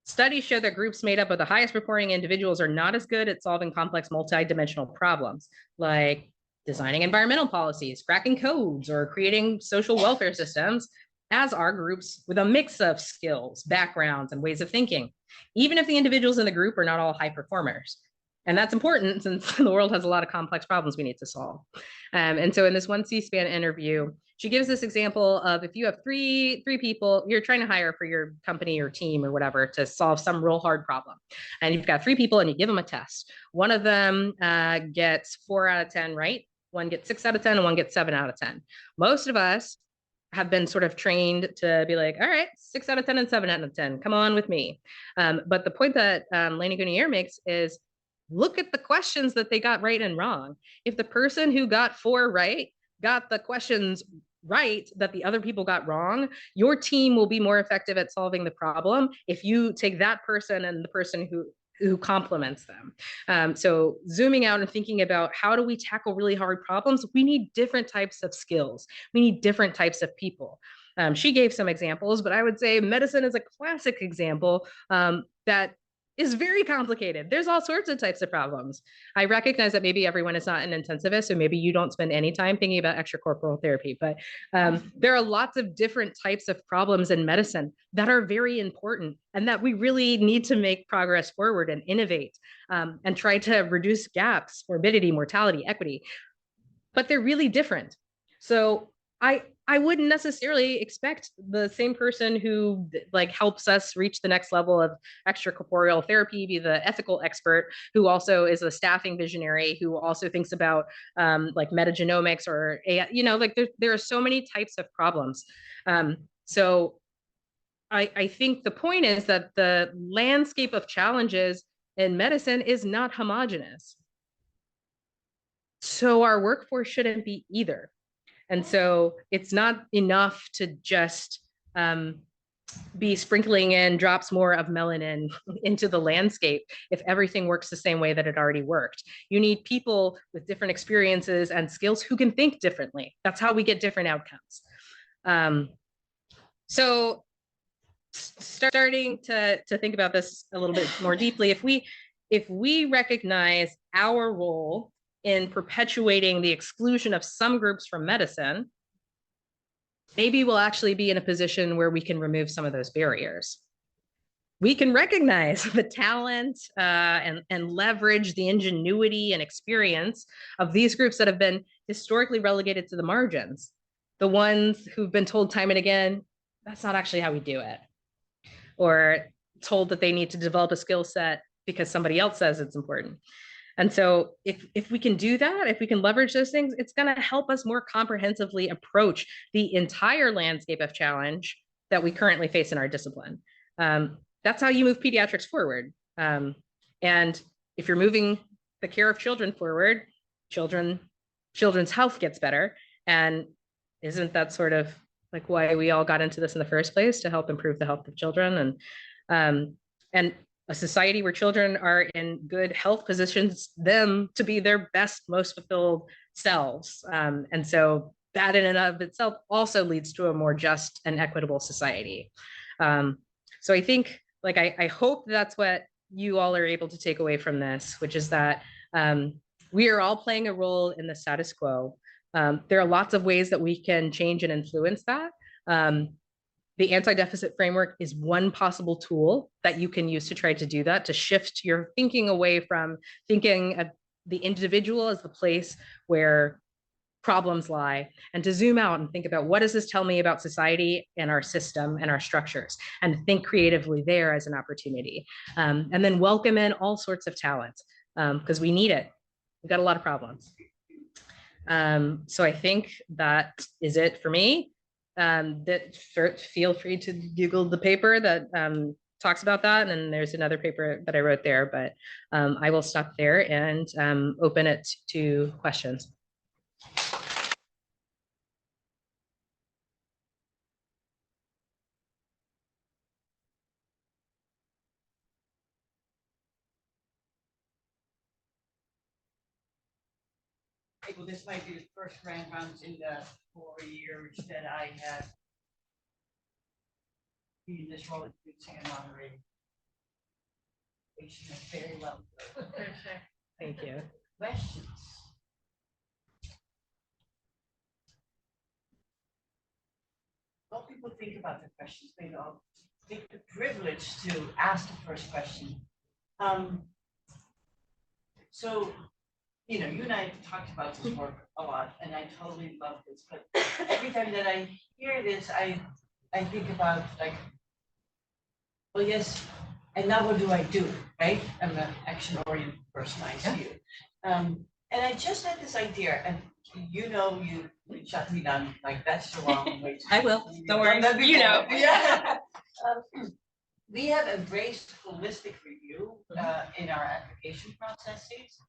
Studies show that groups made up of the highest performing individuals are not as good at solving complex multidimensional problems, like designing environmental policies, cracking codes, or creating social welfare systems, as are groups with a mix of skills, backgrounds, and ways of thinking, even if the individuals in the group are not all high performers. And that's important since the world has a lot of complex problems we need to solve. And so in this one C-SPAN interview, she gives this example of if you have three people you're trying to hire for your company or team or whatever to solve some real hard problem. And you've got 3 people and you give them a test. One of them gets 4 out of 10 right, one gets 6 out of 10, and one gets 7 out of 10. Most of us have been sort of trained to be like, all right, 6 out of 10 and 7 out of 10, come on with me. But the point that Lainey Gunier makes is, look at the questions that they got right and wrong. If the person who got 4 right got the questions right that the other people got wrong, your team will be more effective at solving the problem if you take that person and the person who complements them. So zooming out and thinking about how do we tackle really hard problems, we need different types of skills. We need different types of people. She gave some examples, but I would say medicine is a classic example that is very complicated. There's all sorts of types of problems. I recognize that maybe everyone is not an intensivist, so maybe you don't spend any time thinking about extracorporeal therapy, but there are lots of different types of problems in medicine that are very important and that we really need to make progress forward and innovate and try to reduce gaps, morbidity, mortality, equity, but they're really different. So I wouldn't necessarily expect the same person who like helps us reach the next level of extracorporeal therapy be the ethical expert who also is a staffing visionary who also thinks about like metagenomics or AI, you know, like there are so many types of problems. So I think the point is that the landscape of challenges in medicine is not homogeneous. So our workforce shouldn't be either. And so it's not enough to just be sprinkling in drops more of melanin into the landscape if everything works the same way that it already worked. You need people with different experiences and skills who can think differently. That's how we get different outcomes. So starting to think about this a little bit more deeply, if we recognize our role in perpetuating the exclusion of some groups from medicine, maybe we'll actually be in a position where we can remove some of those barriers. We can recognize the talent and leverage the ingenuity and experience of these groups that have been historically relegated to the margins, the ones who've been told time and again, that's not actually how we do it, or told that they need to develop a skill set because somebody else says it's important. And so if we can do that, if we can leverage those things, it's going to help us more comprehensively approach the entire landscape of challenge that we currently face in our discipline. That's how you move pediatrics forward. And if you're moving the care of children forward, children's health gets better. And isn't that sort of like why we all got into this in the first place, to help improve the health of children? And a society where children are in good health positions them to be their best, most fulfilled selves. And so that in and of itself also leads to a more just and equitable society. So I think, like, I hope that's what you all are able to take away from this, which is that we are all playing a role in the status quo. There are lots of ways that we can change and influence that. The anti-deficit framework is one possible tool that you can use to try to do that, to shift your thinking away from thinking of the individual as the place where problems lie, and to zoom out and think about what does this tell me about society and our system and our structures, and think creatively there as an opportunity. And then welcome in all sorts of talent, because we need it. We've got a lot of problems. So I think that is it for me. Feel free to Google the paper that talks about that. And then there's another paper that I wrote there, but I will stop there and open it to questions. Well, this might be the first grand rounds in the 4 years that I have been in this role at producing and moderating. Very well. Thank you. Questions? What people think about the questions, maybe I'll take the privilege to ask the first question. So, you know, you and I talked about this work a lot, and I totally love this, but every time that I hear this, I think about like, well, yes, and now what do I do, right? I'm an action-oriented person, I see you. And I just had this idea, and you know, you shut me down, like, that's the wrong way. I will, don't worry, you know. Yeah. We have embraced holistic review in our application processes.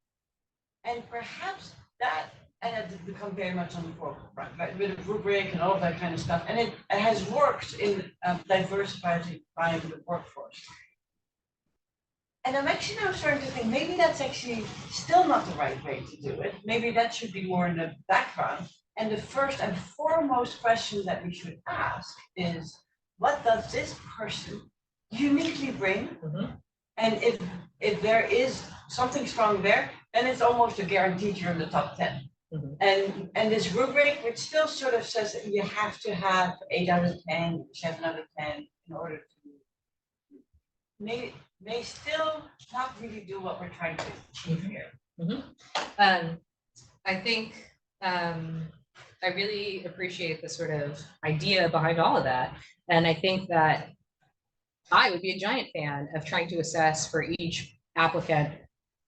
And perhaps that, and it has become very much on the forefront, right, with a rubric and all of that kind of stuff. And it has worked in diversifying the workforce. And I'm actually now starting to think maybe that's actually still not the right way to do it. Maybe that should be more in the background. And the first and foremost question that we should ask is, what does this person uniquely bring? And if there is something strong there, then it's almost a guaranteed you're in the top 10. And this rubric, which still sort of says that you have to have 8 out of 10, 7 out of 10 in order to may still not really do what we're trying to achieve here. I think I really appreciate the sort of idea behind all of that. And I think that I would be a giant fan of trying to assess for each applicant,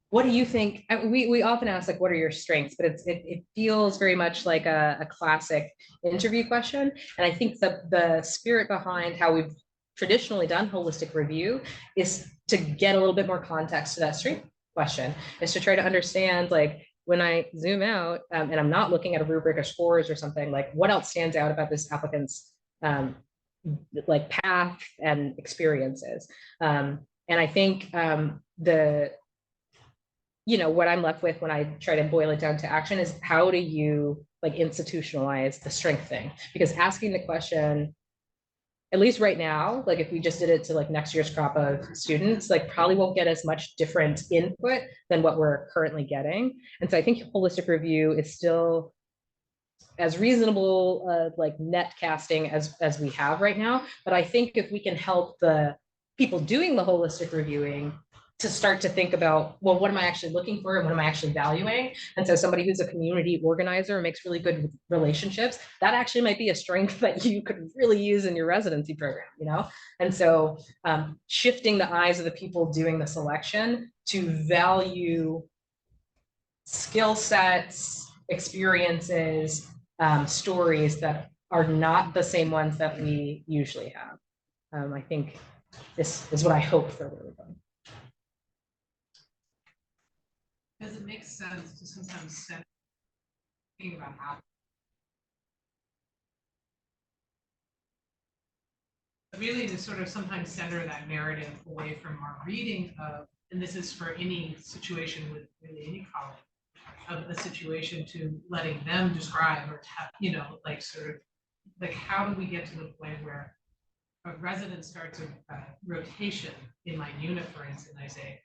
what do you think? We often ask, like, what are your strengths? But it feels very much like a classic interview question. And I think the spirit behind how we've traditionally done holistic review is to get a little bit more context to that strength question, is to try to understand, like, when I zoom out and I'm not looking at a rubric or scores or something, like, what else stands out about this applicant's like path and experiences. And I think what I'm left with when I try to boil it down to action is, how do you like institutionalize the strength thing? Because asking the question, at least right now, like if we just did it to like next year's crop of students, like probably won't get as much different input than what we're currently getting. And so I think holistic review is still as reasonable like net casting as we have right now. But I think if we can help the people doing the holistic reviewing to start to think about, well, what am I actually looking for and what am I actually valuing? And so somebody who's a community organizer makes really good relationships, that actually might be a strength that you could really use in your residency program, you know? And so shifting the eyes of the people doing the selection to value skill sets, experiences, stories that are not the same ones that we usually have. I think this is what I hope for where we're going. Does it make sense to sometimes think about how really to sort of sometimes center that narrative away from our reading of, and this is for any situation with really any college, of a situation, to letting them describe or you know, like sort of like, how do we get to the point where a resident starts a rotation in my unit, for instance, and I say,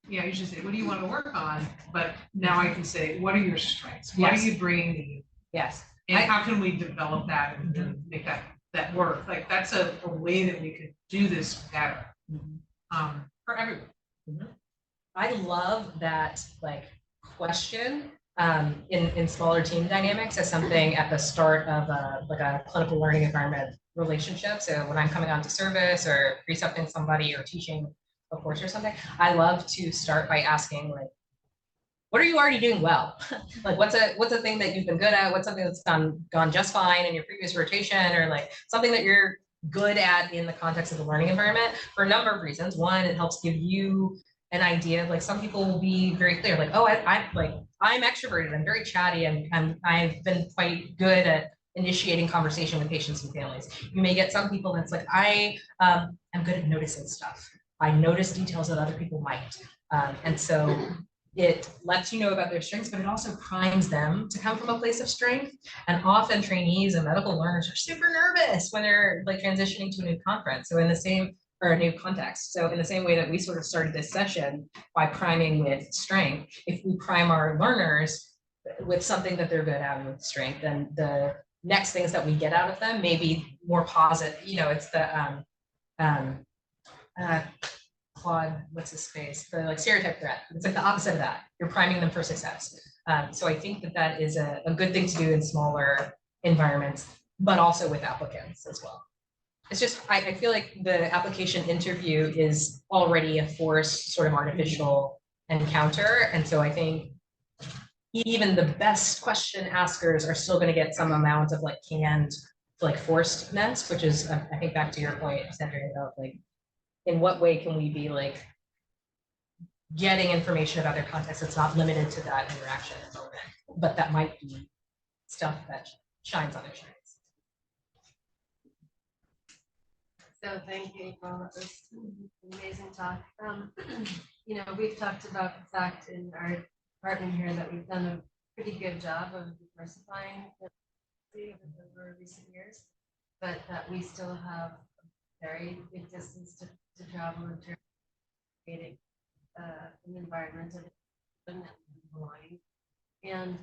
yeah, you should say, what do you want to work on? But now I can say, what are your strengths? What are you bringing to you? Yes. And how can we develop that and make that work? Like, that's a way that we could do this better for everyone. I love that, like, question in smaller team dynamics as something at the start of like a clinical learning environment relationship. So when I'm coming onto service or precepting somebody or teaching a course or something, I love to start by asking, like, what are you already doing well? Like, what's a thing that you've been good at? What's something that's gone just fine in your previous rotation, or like something that you're good at in the context of the learning environment, for a number of reasons. One, it helps give you an idea of, like, some people will be very clear, like, oh, I'm extroverted, I'm very chatty, and I've been quite good at initiating conversation with patients and families. You may get some people that's like, I'm good at noticing stuff. I notice details that other people might. And so it lets you know about their strengths, but it also primes them to come from a place of strength. And often trainees and medical learners are super nervous when they're like transitioning to a new conference. So in the same, or a new context. So in the same way that we sort of started this session by priming with strength, if we prime our learners with something that they're good at with strength, then the next things that we get out of them may be more positive. You know, it's the Claude, what's his face? The like stereotype threat. It's like the opposite of that. You're priming them for success. So I think that that is a good thing to do in smaller environments, but also with applicants as well. It's just, I feel like the application interview is already a forced sort of artificial encounter. And so I think even the best question askers are still going to get some amount of like canned, like forcedness, which is, I think, back to your point, Sandra, about like, in what way can we be like getting information about their context that's not limited to that interaction moment, but that might be stuff that shines on their strengths. So thank you, April. That was an amazing talk. You know, we've talked about the fact in our department here that we've done a pretty good job of diversifying the over recent years, but that we still have a very big distance to travel in terms of creating an environment of belonging. And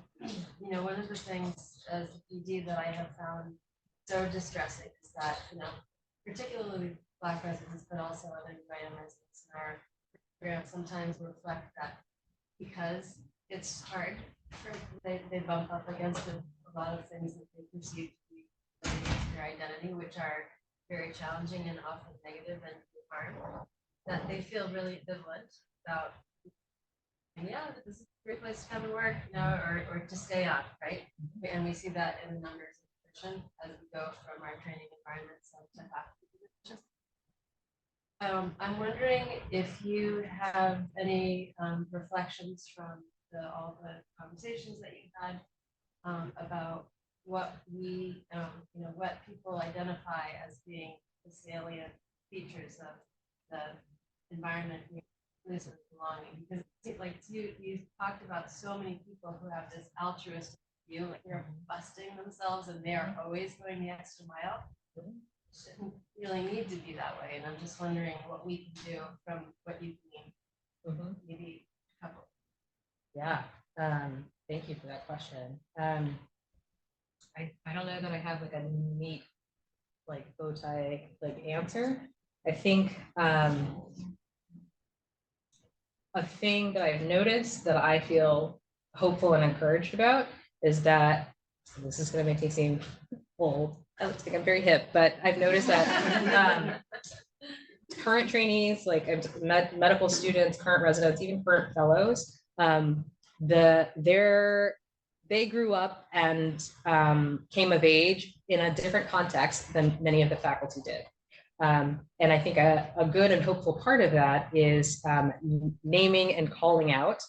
you know, one of the things as a PD that I have found so distressing is that, you know, particularly Black residents, but also other white residents in our program sometimes reflect that because it's hard, they bump up against a lot of things that they perceive to be their identity, which are very challenging and often negative and hard, that they feel really ambivalent about, yeah, this is a great place to come and work, you know, or to stay on, right? And we see that in the numbers of position as we go from our training environments to faculty positions. I'm wondering if you have any reflections from all the conversations that you've had about what we, you know, what people identify as being the salient features of the environment of belonging. Because it, like you talked about so many people who have this altruistic view, like they're busting themselves and they are always going the extra mile. Shouldn't really need to be that way. And I'm just wondering what we can do from what you've seen. Maybe a couple. Yeah. Thank you for that question. I don't know that I have like a neat like bow tie like answer. I think a thing that I've noticed that I feel hopeful and encouraged about is that, this is going to make me seem old, I think I'm very hip, but I've noticed that current trainees, like medical students, current residents, even current fellows, they grew up and came of age in a different context than many of the faculty did. And I think a good and hopeful part of that is naming and calling out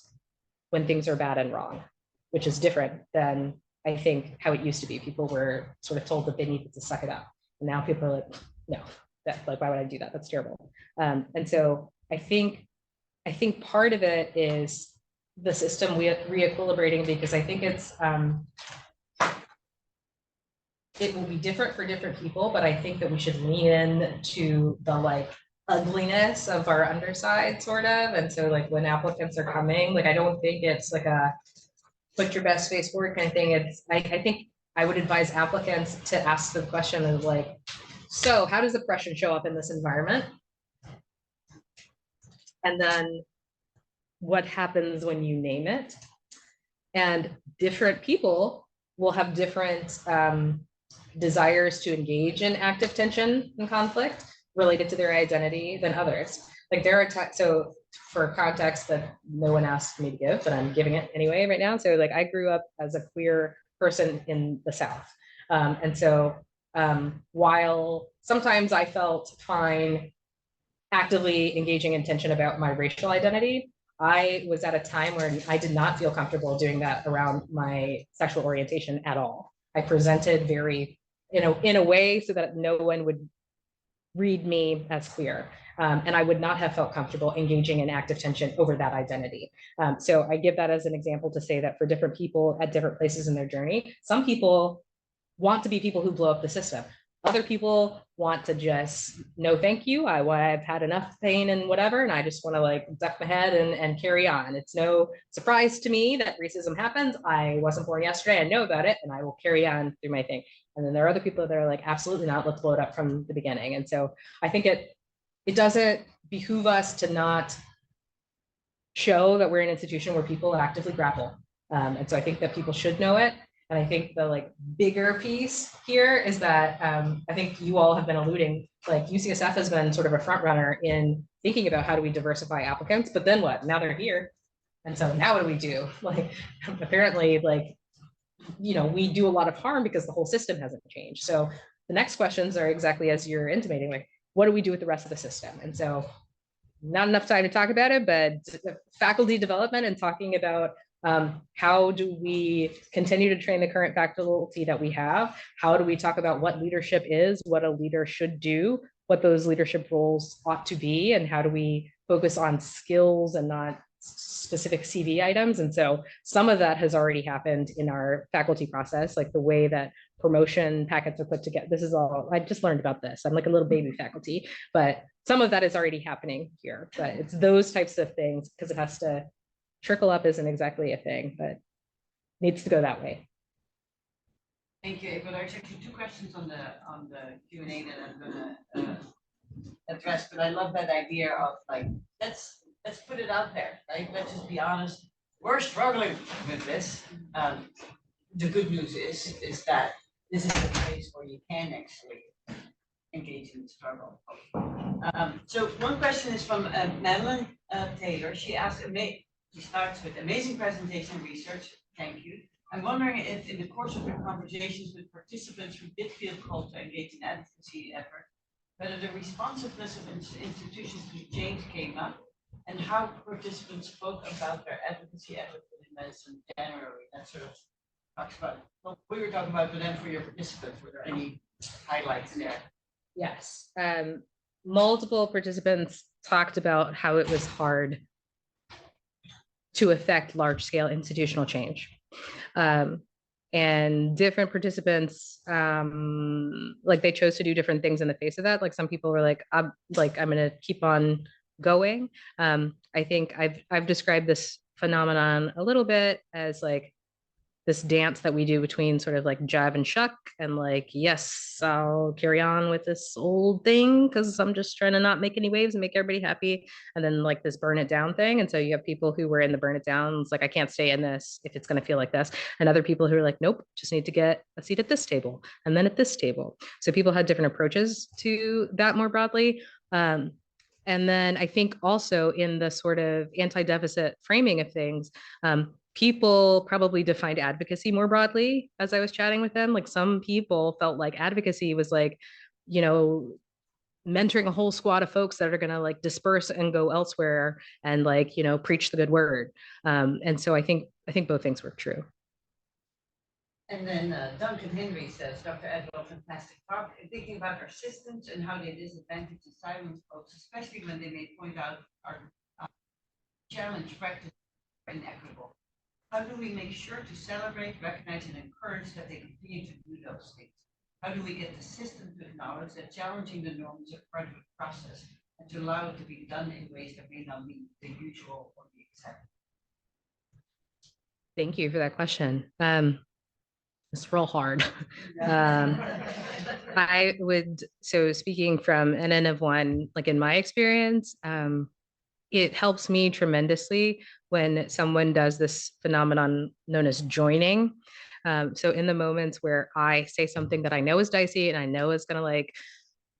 when things are bad and wrong, which is different than I think how it used to be. People were sort of told that they needed to suck it up. And now people are like, no, that, like, why would I do that? That's terrible. And so I think part of it is the system re-equilibrating, because I think it's, it will be different for different people, but I think that we should lean in to the like ugliness of our underside sort of. And so like when applicants are coming, like, I don't think it's like a put your best face forward kind of thing. It's, I think I would advise applicants to ask the question of like, so how does oppression show up in this environment? And then what happens when you name it? And different people will have different desires to engage in active tension and conflict related to their identity than others. Like there are so for context that no one asked me to give, but I'm giving it anyway right now. So like I grew up as a queer person in the South. And so while sometimes I felt fine actively engaging in tension about my racial identity, I was at a time where I did not feel comfortable doing that around my sexual orientation at all. I presented very, in a way so that no one would read me as queer. And I would not have felt comfortable engaging in active tension over that identity. So I give that as an example to say that for different people at different places in their journey, some people want to be people who blow up the system. Other people want to just, no, thank you. I've had enough pain and whatever, and I just want to like duck my head and carry on. It's no surprise to me that racism happens. I wasn't born yesterday. I know about it, and I will carry on through my thing. And then there are other people that are like, absolutely not. Let's blow it up from the beginning. And so I think it doesn't behoove us to not show that we're an institution where people actively grapple. And so I think that people should know it. And I think the like bigger piece here is that I think you all have been alluding, like UCSF has been sort of a front runner in thinking about how do we diversify applicants, but then what? Now they're here. And so now what do we do? Like apparently like, we do a lot of harm because the whole system hasn't changed. So the next questions are exactly as you're intimating, like, what do we do with the rest of the system? And so not enough time to talk about it, but faculty development and talking about how do we continue to train the current faculty that we have? How do we talk about what leadership is, what a leader should do, what those leadership roles ought to be, and how do we focus on skills and not specific CV items? And so some of that has already happened in our faculty process, like the way that promotion packets are put together. This is all, I just learned about this. I'm like a little baby faculty, but some of that is already happening here. But it's those types of things, because it has to trickle up isn't exactly a thing, but needs to go that way. Thank you. But there's actually two questions on the Q&A that I'm gonna address. But I love that idea of like, let's put it out there, right? Let's just be honest. We're struggling with this. The good news is that this is a place where you can actually engage in the struggle. So one question is from Madeline Taylor. She asked, she starts with amazing presentation research. Thank you. I'm wondering if in the course of your conversations with participants who did feel called to engage in advocacy effort, whether the responsiveness of institutions to change came up, and how participants spoke about their advocacy effort within medicine generally. That sort of talks about what we were talking about, but then for your participants, were there any highlights there? Yes. Multiple participants talked about how it was hard to affect large-scale institutional change. And different participants, like they chose to do different things in the face of that. Like some people were like, I'm gonna keep on going. I think I've described this phenomenon a little bit as like this dance that we do between sort of like jive and shuck and like, yes, I'll carry on with this old thing because I'm just trying to not make any waves and make everybody happy. And then like this burn it down thing. And so you have people who were in the burn it down. It's like, I can't stay in this if it's going to feel like this. And other people who are like, nope, just need to get a seat at this table and then at this table. So people had different approaches to that more broadly. And then I think also in the sort of anti-deficit framing of things, people probably defined advocacy more broadly as I was chatting with them. Like some people felt like advocacy was like, mentoring a whole squad of folks that are going to like disperse and go elsewhere and like, preach the good word. And so I think both things were true. And then Duncan Henry says, Dr. Edwell, fantastic talk. Thinking about our systems and how they disadvantage and silence folks, especially when they may point out our challenge practice inequitable. How do we make sure to celebrate, recognize, and encourage that they continue to do those things? How do we get the system to acknowledge that challenging the norms is part of the process and to allow it to be done in ways that may not be the usual or the accepted? Thank you for that question. It's real hard. So speaking from an N of one, like in my experience, it helps me tremendously when someone does this phenomenon known as joining. So in the moments where I say something that I know is dicey and I know is going to like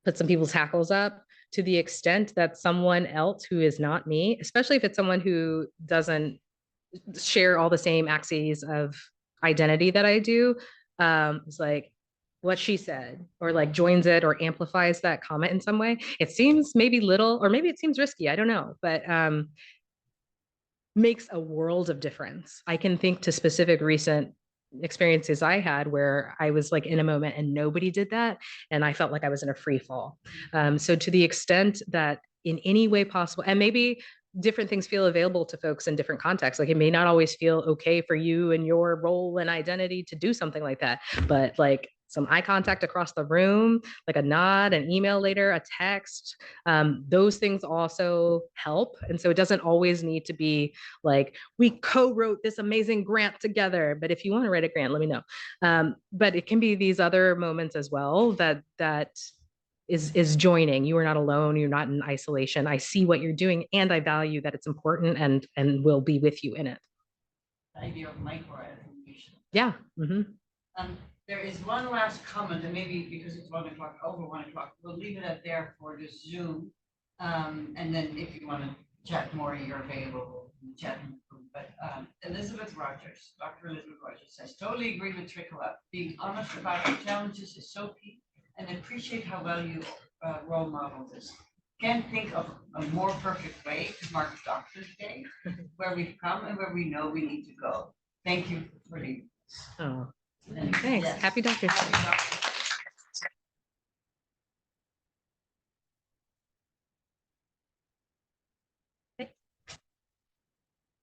put some people's hackles up, to the extent that someone else who is not me, especially if it's someone who doesn't share all the same axes of identity that I do, it's like what she said, or like joins it or amplifies that comment in some way. It seems maybe little, or maybe it seems risky, I don't know, but makes a world of difference. I can think to specific recent experiences I had where I was like in a moment and nobody did that, and I felt like I was in a free fall. So to the extent that in any way possible, and maybe different things feel available to folks in different contexts. Like it may not always feel okay for you and your role and identity to do something like that, but like some eye contact across the room, like a nod, an email later, a text, those things also help. And so it doesn't always need to be like, we co-wrote this amazing grant together, but if you want to write a grant, let me know. But it can be these other moments as well that is joining. You are not alone. You're not in isolation. I see what you're doing and I value that it's important and will be with you in it. The idea of micro-affirmation. Yeah. Mm-hmm. There is one last comment, and maybe because it's 1 o'clock, over 1 o'clock, we'll leave it at there for this Zoom. And then if you want to chat more, you're available in chat room. But Elizabeth Rogers, Dr. Elizabeth Rogers says, totally agree with Trickle Up. Being honest about our challenges is so key, and appreciate how well you role model this. Can't think of a more perfect way to mark Doctor's Day, where we've come and where we know we need to go. Thank you for leading. Oh, And thanks. yes, Happy Doctor's Day. Happy Doctor's